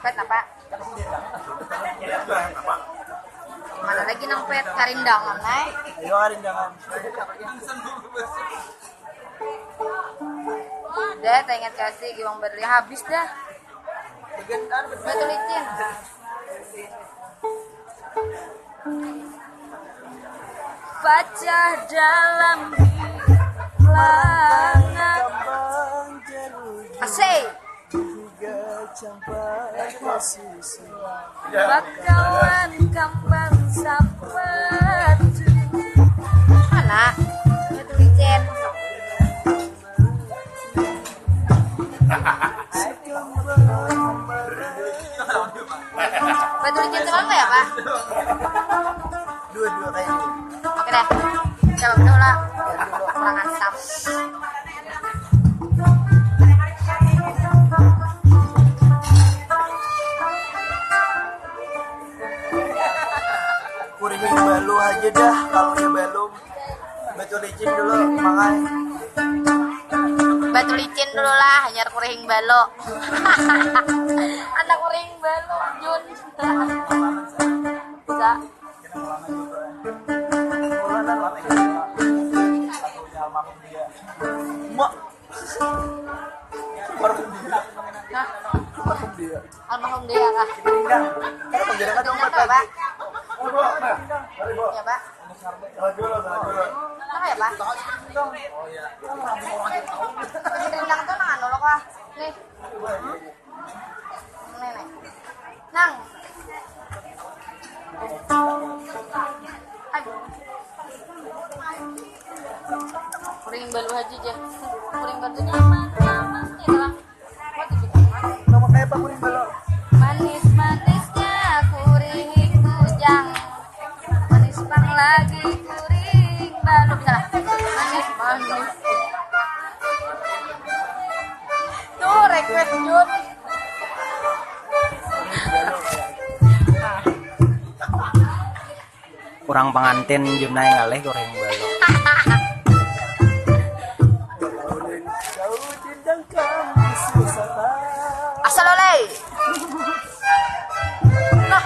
Pet apa? Mana lagi nang pet karindangan naik? Ayo karindangan. Udah, ingat kasih giwang beli habis dah. Betul licin. Pecah dalam bilangan. Asik. Bakawan kambang sapatu. Mana? Betul licin. Betul licin sama ya, Pak? Dua-dua kayak ini. Oke deh. Coba dulu lah. Kurang asam. Kuringin balu aja dah kalau yang belum. Betul licin dulu makan. Batu licin dulu lah, hanyar kuring balo. Anak kuring balo, Jun. Bisa. Mak. Parfum dia. Nah, Parfum dia. almarhum dia kah? Pindang. Kalau penjara kan Pindang tempat apa, Pak? lagi. Ya, Pak. Salah dulu. Apa ya, Pak? Pindang tuh nang anu lo kah? Nih. Nih. Nang. Aduh. Kuring balu haji aja. Kuring batu nyaman. Ya lah. Nama kayak apa kuring balu? Manis-manisnya kuring bujang. Manis pang lagi kuring balu. Salah. Manis. Tuh request Jun. Kurang pengantin Junai ngalih goreng balu. Asal oleh. Nah.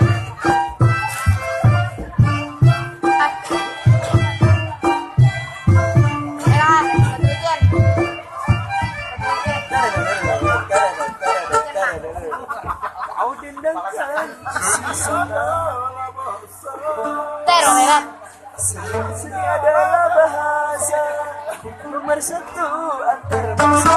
Seni adalah bahasa nomor satu antar bangsa.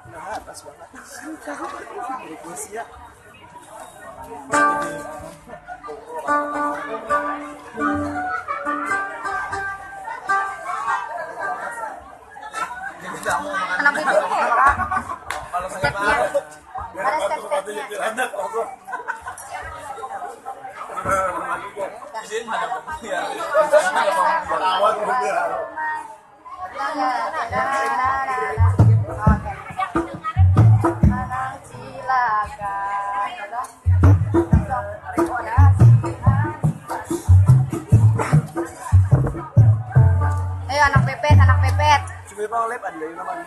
Nah, pas banget. Rusia. Anak itu merah. Kalau saya Stepnya. biar Ada bantu step-stepnya. nyetir anak aku. Izin mana ya? Rawat mobil. Manang Cilaka. Ayo anak pepet, anak pepet. Coba Pak Olep ada yang namanya.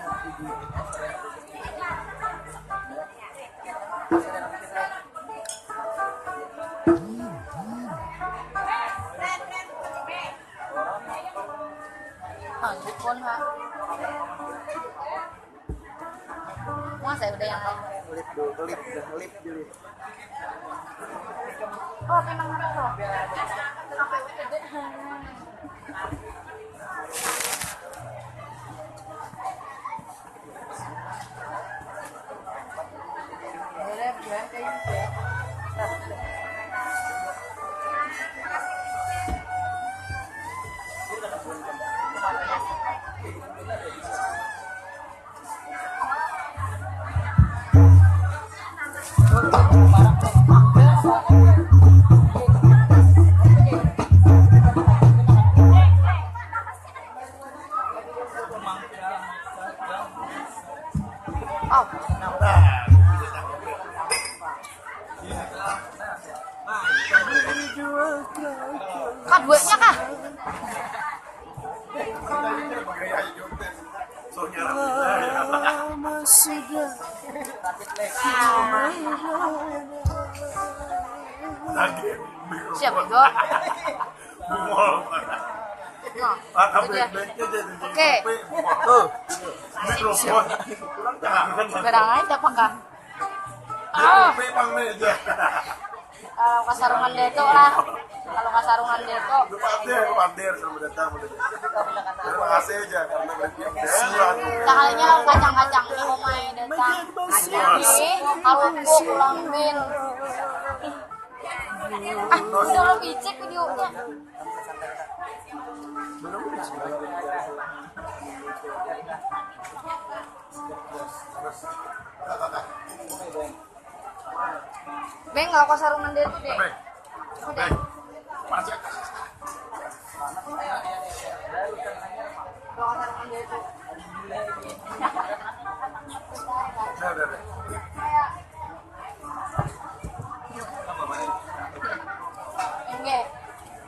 Handphone ha. Masa udah yang lain. Lip dulu, lip dulu. Oh, memang itu. Kenapa gede? Kak, duitnya kah? Siap bego. Nah, itu dia. Oke. Tuh. Barang aja apa kah? Kalau kasarungan deto lah. Kalau kasarungan deto. Pandir sama datang. Terima kasih aja karena Cahanya kacang-kacang nih omai datang. Jadi kalau aku pulang min. Udah lo cek videonya. Beng, kalau kasarungan deto deh. Udah. Kalau kasarungan deto. Enggak,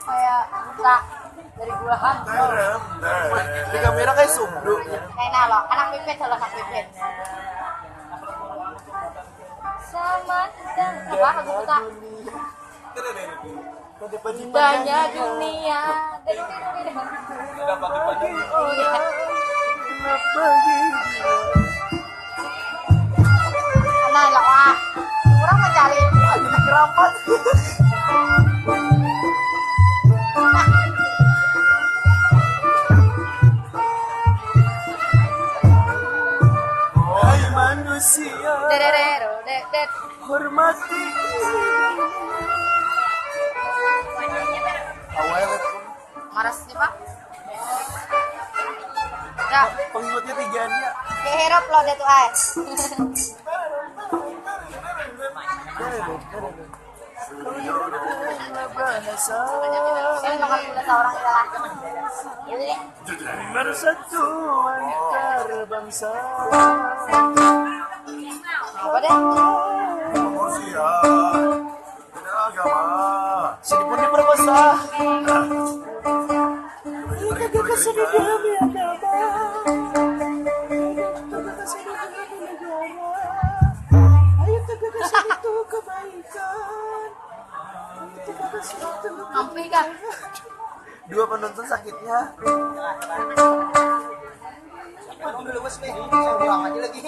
kayak buta dari gulahan. Di kamera kayak sumdu. Kayak nalo, anak pipet kalau anak pipet. Sama dan apa lagu buta? Indahnya dunia. Oh ya. Nah, lah, kurang mencari. Jadi kerapat. Hai manusia, Dererero, det. hormati. Awalnya Maras sih pak. Ya, pengikutnya tiganya. keherop lo det tuh ay. Ini nomor kuda seorang ilah. Persatuan antar bangsa. Apa deh? Manusia, beda agama. Sini pun diperkosa. Kita kasih demi agama. Kita kasih demi negara. Ayo kita kasih itu kebaikan. Kita kasih itu. Ampi kan? Dua penonton sakitnya. Dulu mas nih, saya pulang aja lagi.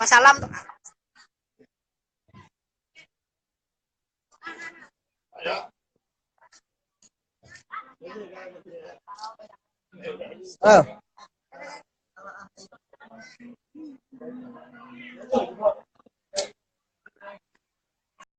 Masalam tuh. Oh.